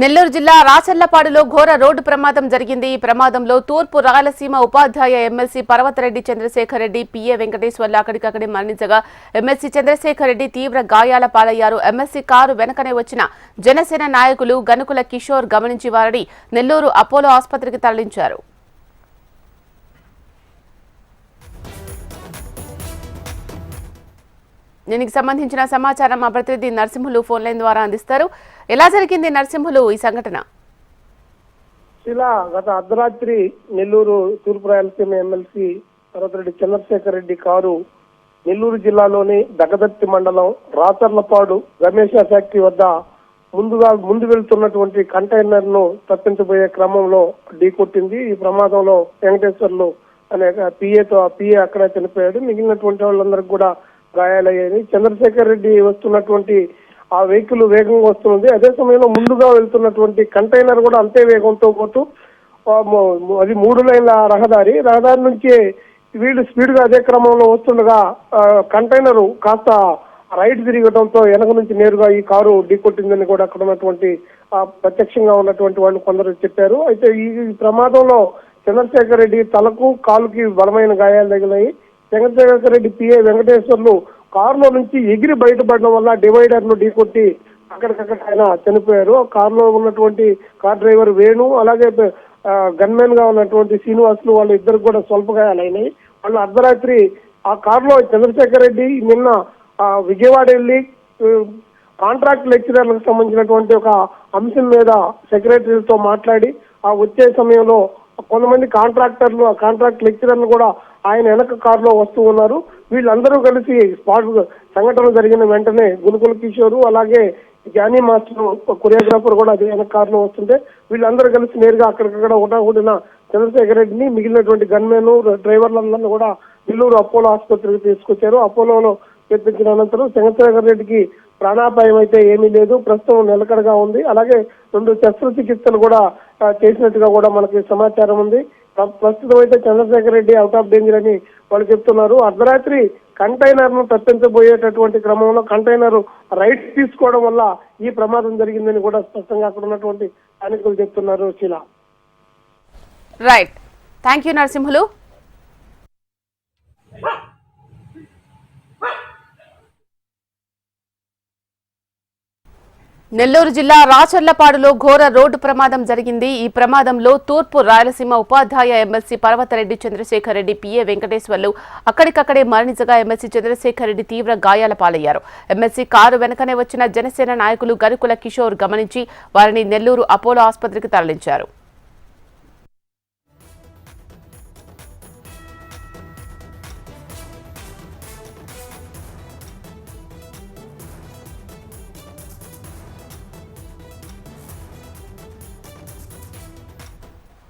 నెల్లూరు జిల్లా రాచర్లపాడులో ఘోర రోడ్డు ప్రమాదం జరిగింది. ఈ ప్రమాదంలో తూర్పు రాయలసీమ ఉపాధ్యాయ ఎమ్మెల్సీ పర్వతరెడ్డి చంద్రశేఖర్ రెడ్డి, పిఏ వెంకటేశ్వర్లు అక్కడికక్కడే మరణించగా ఎమ్మెల్సీ చంద్రశేఖర్ రెడ్డి తీవ్ర గాయాల పాలయ్యారు. ఎమ్మెల్సీ కారు వెనకనే వచ్చిన జనసేన నాయకులు గనుకుల కిషోర్ గమనించి వారిని నెల్లూరు అపోలో ఆసుపత్రికి తరలించారు. దీనికి సంబంధించిన సమాచారం మా ప్రతినిధి నరసింహులు ఫోన్ లైన్ ద్వారా అందిస్తారు. ఎలా జరిగింది నరసింహులు ఈ సంఘటన? ఇలా గత అర్ధరాత్రి నెల్లూరు తూర్పు రాయలసీమ ఎమ్మెల్సీ పర్వతరెడ్డి చంద్రశేఖర్ రెడ్డి కారు నెల్లూరు జిల్లాలోని దగదర్తి మండలం రాచర్లపాడు రమేష్ ఫ్యాక్టరీ వద్ద ముందు వెళ్తున్నటువంటి కంటైనర్ ను తప్పించబోయే క్రమంలో ఢీకొట్టింది. ఈ ప్రమాదంలో వెంకటేశ్వర్లు అనే పిఏ అక్కడే చనిపోయాడు. మిగిలినటువంటి వాళ్ళందరికీ కూడా గాయాలయ్యాయి. చంద్రశేఖర్ రెడ్డి వస్తున్నటువంటి ఆ వెహికల్ వేగంగా వస్తుంది. అదే సమయంలో ముందుగా వెళ్తున్నటువంటి కంటైనర్ కూడా అంతే వేగంతో పోతూ అది 3 లైన్ల రహదారి నుంచి వీళ్ళు స్పీడ్ గా అదే క్రమంలో వస్తుండగా కంటైనర్ కాస్త రైట్ తిరగడంతో వెనక నుంచి నేరుగా ఈ కారు ఢీకొట్టిందని కూడా అక్కడ ఉన్నటువంటి ప్రత్యక్షంగా ఉన్నటువంటి వాళ్ళు కొందరు చెప్పారు. అయితే ఈ ప్రమాదంలో చంద్రశేఖర్ రెడ్డి తలకు కాలుకి బలమైన గాయాలు తగిలాయి. చంద్రశేఖర్ రెడ్డి పిఏ వెంకటేశ్వర్లు కారులో నుంచి ఎగిరి బయటపడడం వల్ల డివైడర్ ను ఢీకొట్టి అక్కడికక్కడ ఆయన చనిపోయారు. కారులో ఉన్నటువంటి కార్ డ్రైవర్ వేణు, అలాగే గన్మెన్ గా ఉన్నటువంటి శ్రీనివాసులు వాళ్ళు ఇద్దరు కూడా స్వల్ప గాయాలైనాయి. వాళ్ళు అర్ధరాత్రి ఆ కారులో చంద్రశేఖర్ రెడ్డి నిన్న విజయవాడ వెళ్లి కాంట్రాక్ట్ లెక్చరర్లకు సంబంధించినటువంటి ఒక అంశం మీద సెక్రటరీలతో మాట్లాడి ఆ వచ్చే సమయంలో కొంతమంది కాంట్రాక్టర్లు ఆ కాంట్రాక్ట్ లెక్చరర్లు కూడా ఆయన వెనక కారులో వస్తూ ఉన్నారు. వీళ్ళందరూ కలిసి స్పాట్ సంఘటన జరిగిన వెంటనే గునుకుల కిషోర్, అలాగే జానీ మాస్టర్ కొరియోగ్రాఫర్ కూడా అదే వెనక కారులో వస్తుంటే వీళ్ళందరూ కలిసి నేరుగా అక్కడికక్కడ ఒకటా చంద్రశేఖర్ రెడ్డిని మిగిలినటువంటి గన్మెన్ డ్రైవర్లందరినీ కూడా నెల్లూరు అపోలో ఆసుపత్రికి తీసుకొచ్చారు. అపోలోలో చేర్పించిన అనంతరం చంద్రశేఖర్ రెడ్డికి ప్రాణాపాయం అయితే ఏమీ లేదు, ప్రస్తుతం నిలకడగా ఉంది. అలాగే 2 శస్త్రచికిత్సలు కూడా చేసినట్టుగా కూడా మనకి సమాచారం ఉంది. ప్రస్తుతం అయితే Chandrasekhar Reddy out of danger అని వాళ్ళు చెప్తున్నారు. అర్ధరాత్రి కంటైనర్ ను తప్పించబోయేటటువంటి క్రమంలో కంటైనర్ రైట్ తీసుకోవడం వల్ల ఈ ప్రమాదం జరిగిందని కూడా స్పష్టంగా అక్కడ ఉన్నటువంటి స్థానికులు చెప్తున్నారు. Sheela, right, thank you Narasimhulu. Nellore జిల్లా రాచర్లపాడులో ఘోర రోడ్డు ప్రమాదం జరిగింది. ఈ ప్రమాదంలో తూర్పు రాయలసీమ ఉపాధ్యాయ ఎమ్మెల్సీ పర్వతరెడ్డి చంద్రశేఖర్ రెడ్డి, పిఏ వెంకటేశ్వర్లు అక్కడికక్కడే మరణించగా ఎమ్మెల్సీ చంద్రశేఖర్ రెడ్డి తీవ్ర గాయాల పాలయ్యారు. ఎమ్మెల్సీ కారు వెనకనే వచ్చిన జనసేన నాయకులు గనుకుల కిషోర్ గమనించి వారిని నెల్లూరు అపోలో ఆసుపత్రికి తరలించారు.